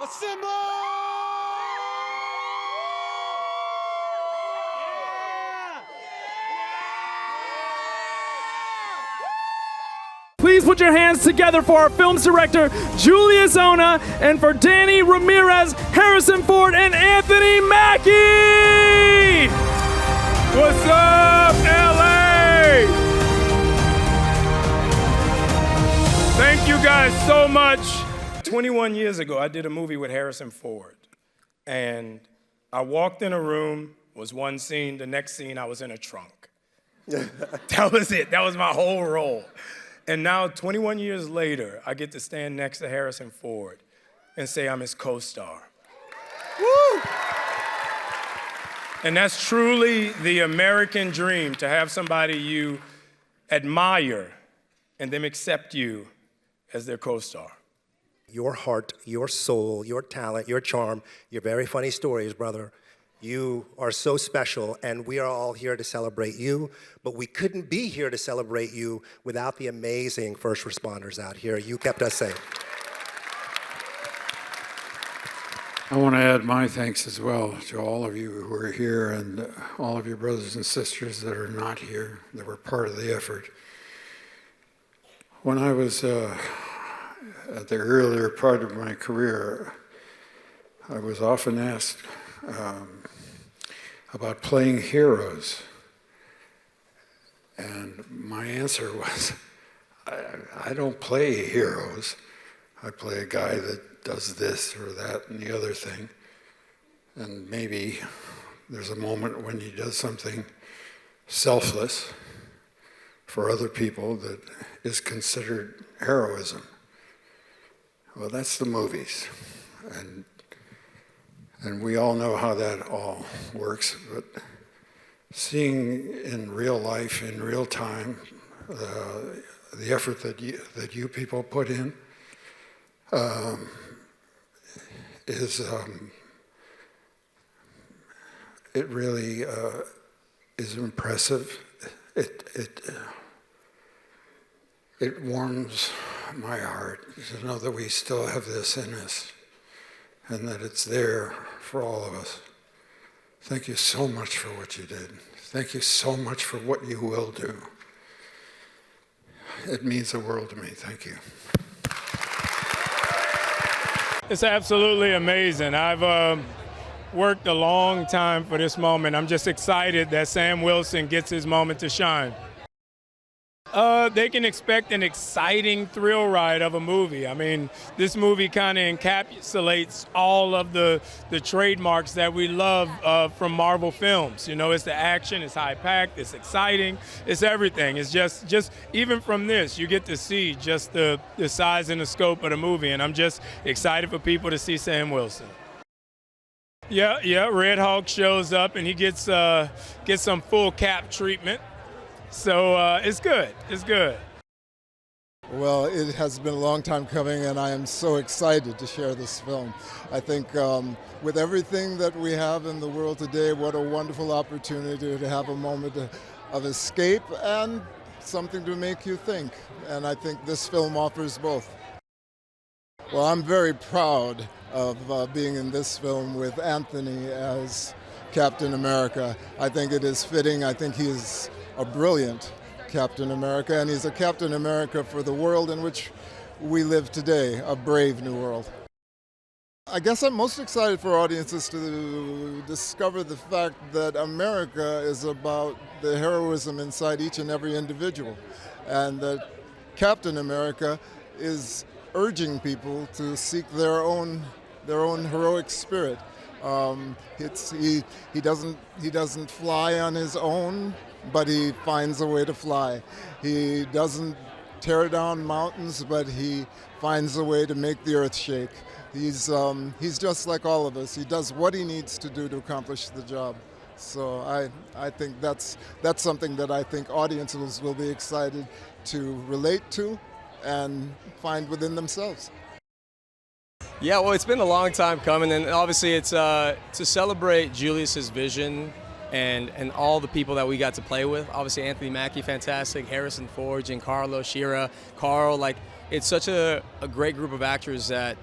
Assemble! Please put your hands together for our film's director, Julius Onah, and for Danny, Ramirez, Harrison Ford, and Anthony Mackie! so much. 21 years ago, I did a movie with Harrison Ford. And I walked in a room, was one scene, the next scene I was in a trunk. That was it, that was my whole role. And now, 21 years later, I get to stand next to Harrison Ford and say I'm his co-star. Woo! And that's truly the American dream, to have somebody you admire and them accept you as their co-star. Your heart, your soul, your talent, your charm, your very funny stories, brother. You are so special, and we are all here to celebrate you, but we couldn't be here to celebrate you without the amazing first responders out here. You kept us safe. I want to add my thanks as well to all of you who are here and all of your brothers and sisters that are not here, that were part of the effort. When I was at the earlier part of my career, I was often asked about playing heroes. And my answer was, I don't play heroes. I play a guy that does this or that and the other thing. And maybe there's a moment when he does something selfless for other people that is considered heroism. Well, that's the movies. And we all know how that all works, but seeing in real life, in real time, the effort that you people put in is, it really is impressive. It warms my heart to know that we still have this in us and that it's there for all of us. Thank you so much for what you did. Thank you so much for what you will do. It means the world to me. Thank you. It's absolutely amazing. I've worked a long time for this moment. I'm just excited that Sam Wilson gets his moment to shine. They can expect an exciting thrill ride of a movie. I mean, this movie kind of encapsulates all of the trademarks that we love from Marvel films. You know, it's the action, it's high-packed, it's exciting, it's everything. It's just even from this, you get to see just the size and the scope of the movie, and I'm just excited for people to see Sam Wilson. Yeah, Red Hulk shows up, and he gets some full cap treatment. So it's good. It's good. Well, it has been a long time coming, and I am so excited to share this film. I think with everything that we have in the world today, what a wonderful opportunity to have a moment of escape and something to make you think. And I think this film offers both. Well, I'm very proud of being in this film with Anthony as Captain America. I think it is fitting. I think he is a brilliant Captain America, and he's a Captain America for the world in which we live today, a brave new world. I guess I'm most excited for audiences to discover the fact that America is about the heroism inside each and every individual, and that Captain America is urging people to seek their own heroic spirit. He doesn't fly on his own, but he finds a way to fly. He doesn't tear down mountains, but he finds a way to make the earth shake. He's just like all of us. He does what he needs to do to accomplish the job. So I think that's something that I think audiences will be excited to relate to and find within themselves. Yeah, well, it's been a long time coming, and obviously it's to celebrate Julius's vision and all the people that we got to play with. Obviously Anthony Mackie, fantastic, Harrison Ford, Giancarlo, Shira, Carl. Like, it's such a great group of actors that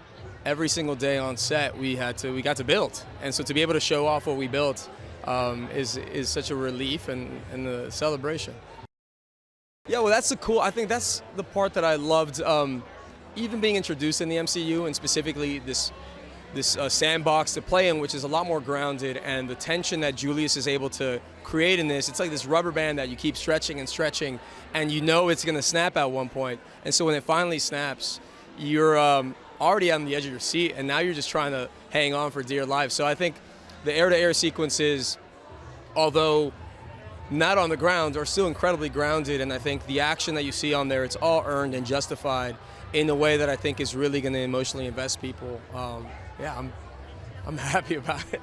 every single day on set we got to build. And so to be able to show off what we built is such a relief and a celebration. Yeah, well, I think that's the part that I loved, even being introduced in the MCU, and specifically this sandbox to play in, which is a lot more grounded, and the tension that Julius is able to create in this. It's like this rubber band that you keep stretching and stretching, and you know it's going to snap at one point. And so when it finally snaps, you're already on the edge of your seat, and now you're just trying to hang on for dear life. So I think the air-to-air sequences, although not on the ground, are still incredibly grounded, and I think the action that you see on there, it's all earned and justified in a way that I think is really going to emotionally invest people. Yeah, I'm happy about it.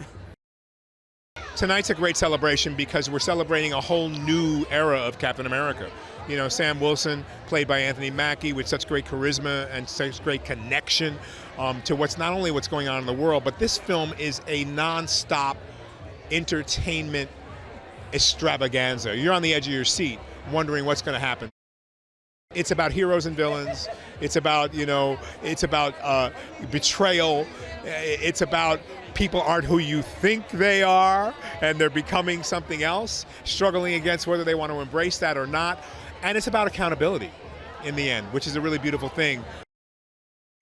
Tonight's a great celebration because we're celebrating a whole new era of Captain America. You know, Sam Wilson, played by Anthony Mackie, with such great charisma and such great connection to what's not only what's going on in the world, but this film is a non-stop entertainment extravaganza. You're on the edge of your seat wondering what's going to happen. It's about heroes and villains. It's about, you know, it's about betrayal. It's about people aren't who you think they are, and they're becoming something else, struggling against whether they want to embrace that or not. And it's about accountability in the end, which is a really beautiful thing.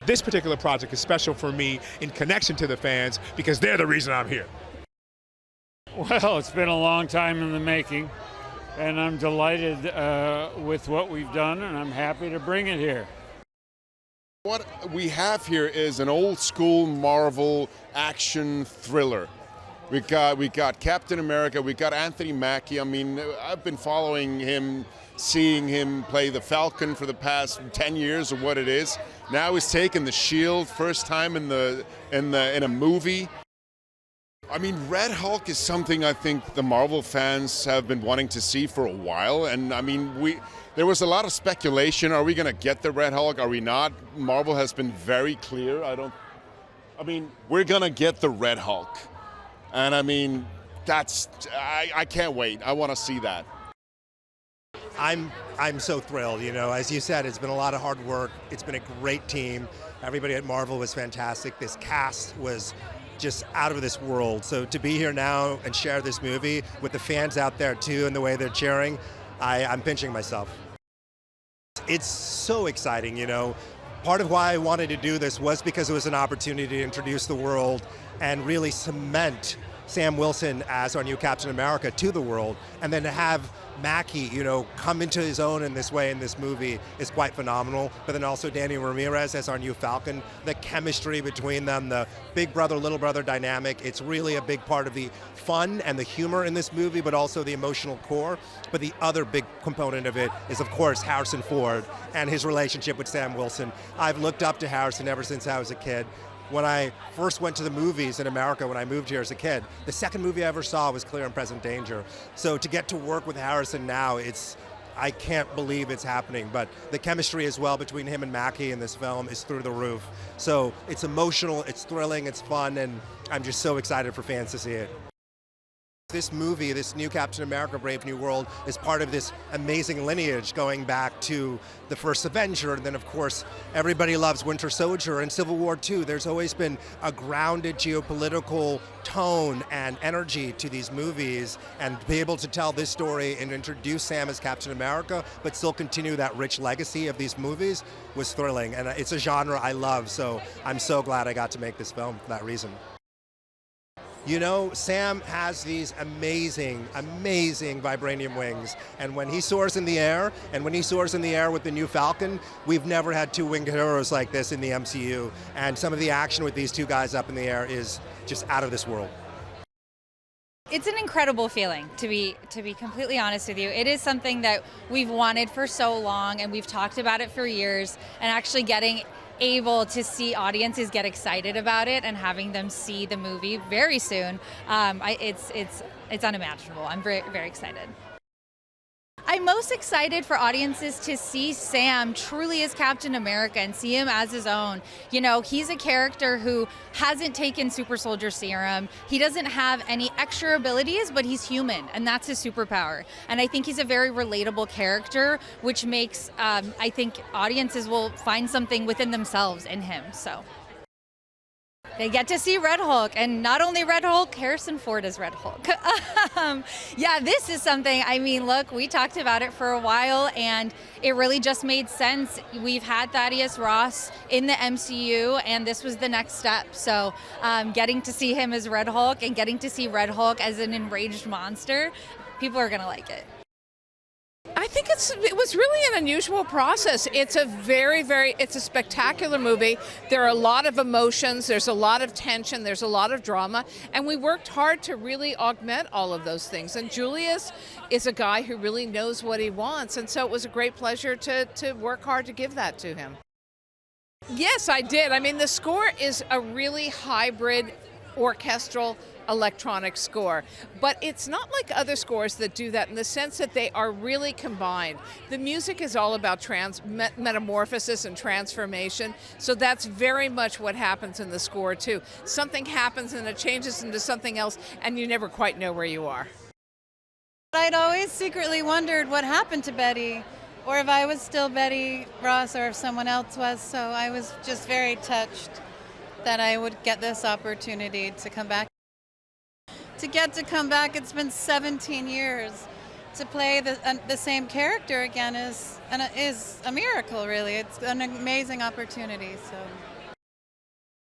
This particular project is special for me in connection to the fans because they're the reason I'm here. Well, it's been a long time in the making, and I'm delighted with what we've done, and I'm happy to bring it here. What we have here is an old school Marvel action thriller. We got Captain America, we got Anthony Mackie. I mean, I've been following him, seeing him play the Falcon for the past 10 years or what it is. Now he's taken the shield, first time in a movie. I mean, Red Hulk is something I think the Marvel fans have been wanting to see for a while, and I mean, there was a lot of speculation. Are we going to get the Red Hulk? Are we not? Marvel has been very clear. I mean, we're going to get the Red Hulk, and I mean, I can't wait. I want to see that. I'm so thrilled. You know, as you said, it's been a lot of hard work. It's been a great team. Everybody at Marvel was fantastic. This cast was just out of this world. So to be here now and share this movie with the fans out there too, and the way they're cheering, I'm pinching myself. It's so exciting, you know. Part of why I wanted to do this was because it was an opportunity to introduce the world and really cement Sam Wilson as our new Captain America to the world, and then to have Mackie, you know, come into his own in this way in this movie is quite phenomenal. But then also Danny Ramirez as our new Falcon, the chemistry between them, the big brother, little brother dynamic, it's really a big part of the fun and the humor in this movie, but also the emotional core. But the other big component of it is, of course, Harrison Ford and his relationship with Sam Wilson. I've looked up to Harrison ever since I was a kid. When I first went to the movies in America when I moved here as a kid, the second movie I ever saw was Clear and Present Danger. So to get to work with Harrison now, I can't believe it's happening. But the chemistry as well between him and Mackie in this film is through the roof. So it's emotional, it's thrilling, it's fun, and I'm just so excited for fans to see it. This movie, this new Captain America Brave New World, is part of this amazing lineage going back to the first Avenger, and then of course everybody loves Winter Soldier and Civil War II. There's always been a grounded geopolitical tone and energy to these movies, and to be able to tell this story and introduce Sam as Captain America, but still continue that rich legacy of these movies was thrilling, and it's a genre I love, so I'm so glad I got to make this film for that reason. You know, Sam has these amazing, amazing vibranium wings, and when he soars in the air, and when he soars in the air with the new Falcon, we've never had two winged heroes like this in the MCU, and some of the action with these two guys up in the air is just out of this world. It's an incredible feeling, to be completely honest with you. It is something that we've wanted for so long, and we've talked about it for years, and actually getting able to see audiences get excited about it and having them see the movie very soon, it's unimaginable. I'm very, very excited. I'm most excited for audiences to see Sam truly as Captain America and see him as his own. You know, he's a character who hasn't taken super soldier serum. He doesn't have any extra abilities, but he's human, and that's his superpower. And I think he's a very relatable character, which makes, I think audiences will find something within themselves in him, so. They get to see Red Hulk, and not only Red Hulk, Harrison Ford is Red Hulk. Yeah, this is something, I mean, look, we talked about it for a while, and it really just made sense. We've had Thaddeus Ross in the MCU, and this was the next step. So getting to see him as Red Hulk and getting to see Red Hulk as an enraged monster, people are going to like it. I think it was really an unusual process. It's a it's a spectacular movie. There are a lot of emotions, there's a lot of tension, there's a lot of drama, and we worked hard to really augment all of those things. And Julius is a guy who really knows what he wants, and so it was a great pleasure to work hard to give that to him. Yes, I did. I mean, the score is a really hybrid orchestral electronic score, but it's not like other scores that do that in the sense that they are really combined. The music is all about metamorphosis and transformation, so that's very much what happens in the score too. Something happens and it changes into something else and you never quite know where you are. I'd always secretly wondered what happened to Betty, or if I was still Betty Ross or if someone else was, so I was just very touched that I would get this opportunity to come back. To get to come back, it's been 17 years. To play the same character again is a miracle, really. It's an amazing opportunity. So.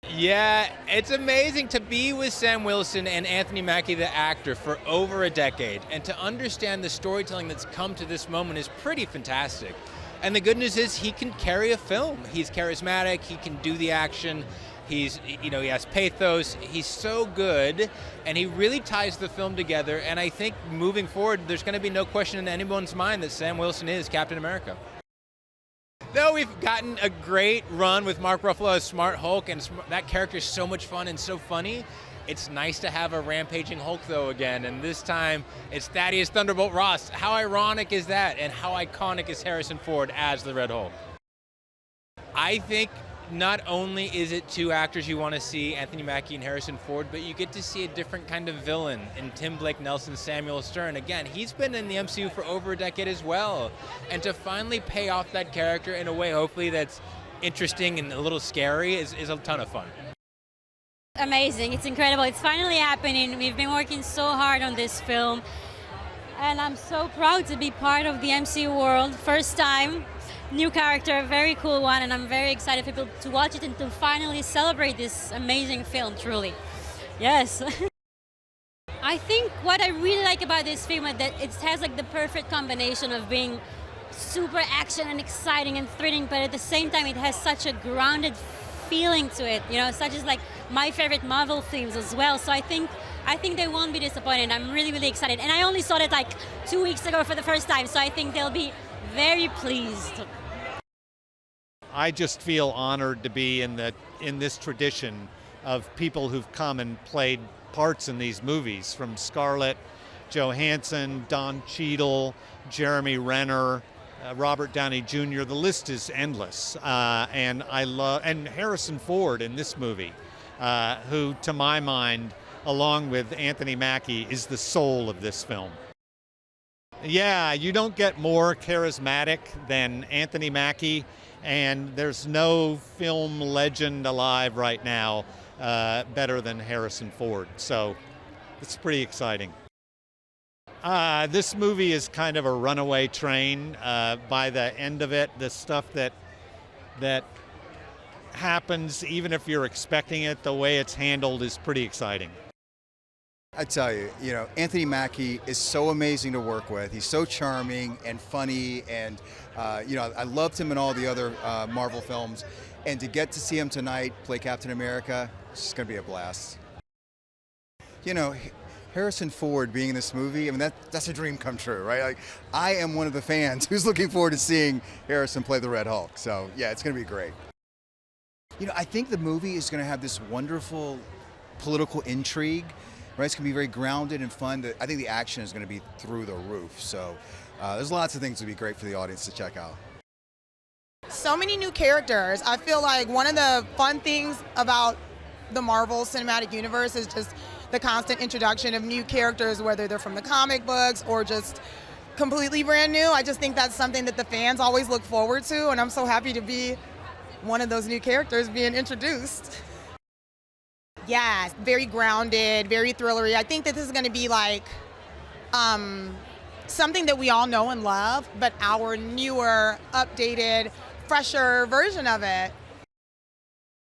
Yeah, it's amazing to be with Sam Wilson and Anthony Mackie, the actor, for over a decade. And to understand the storytelling that's come to this moment is pretty fantastic. And the good news is he can carry a film. He's charismatic, he can do the action. He has pathos, he's so good, and he really ties the film together, and I think moving forward, there's going to be no question in anyone's mind that Sam Wilson is Captain America. Though we've gotten a great run with Mark Ruffalo as Smart Hulk, and that character is so much fun and so funny, it's nice to have a rampaging Hulk, though, again, and this time it's Thaddeus Thunderbolt Ross. How ironic is that, and how iconic is Harrison Ford as the Red Hulk? I think not only is it two actors you want to see, Anthony Mackie and Harrison Ford, but you get to see a different kind of villain in Tim Blake Nelson, Samuel Stern. Again, he's been in the MCU for over a decade as well. And to finally pay off that character in a way, hopefully, that's interesting and a little scary is a ton of fun. Amazing. It's incredible. It's finally happening. We've been working so hard on this film. And I'm so proud to be part of the MCU world. First time. New character, very cool one, and I'm very excited for people to watch it and to finally celebrate this amazing film, truly. Yes. I think what I really like about this film is that it has like the perfect combination of being super action and exciting and thrilling, but at the same time it has such a grounded feeling to it, such as like my favorite Marvel films as well. So I think they won't be disappointed. I'm really, really excited. And I only saw it like 2 weeks ago for the first time, so I think they'll be very pleased. I just feel honored to be in this tradition of people who've come and played parts in these movies, from Scarlett Johansson, Don Cheadle, Jeremy Renner, Robert Downey Jr. The list is endless, and and Harrison Ford in this movie, who, to my mind, along with Anthony Mackie, is the soul of this film. Yeah, you don't get more charismatic than Anthony Mackie, and there's no film legend alive right now better than Harrison Ford. So it's pretty exciting. This movie is kind of a runaway train. By the end of it, the stuff that happens, even if you're expecting it, the way it's handled is pretty exciting. I tell you, Anthony Mackie is so amazing to work with. He's so charming and funny, and I loved him in all the other Marvel films. And to get to see him tonight play Captain America, it's just going to be a blast. Harrison Ford being in this movie, I mean, that's a dream come true, right? Like, I am one of the fans who's looking forward to seeing Harrison play the Red Hulk. So yeah, it's going to be great. I think the movie is going to have this wonderful political intrigue. Right, it's going to be very grounded and fun. I think the action is going to be through the roof. So there's lots of things that would be great for the audience to check out. So many new characters. I feel like one of the fun things about the Marvel Cinematic Universe is just the constant introduction of new characters, whether they're from the comic books or just completely brand new. I just think that's something that the fans always look forward to, and I'm so happy to be one of those new characters being introduced. Yes, very grounded, very thrillery. I think that this is going to be like something that we all know and love, but our newer, updated, fresher version of it.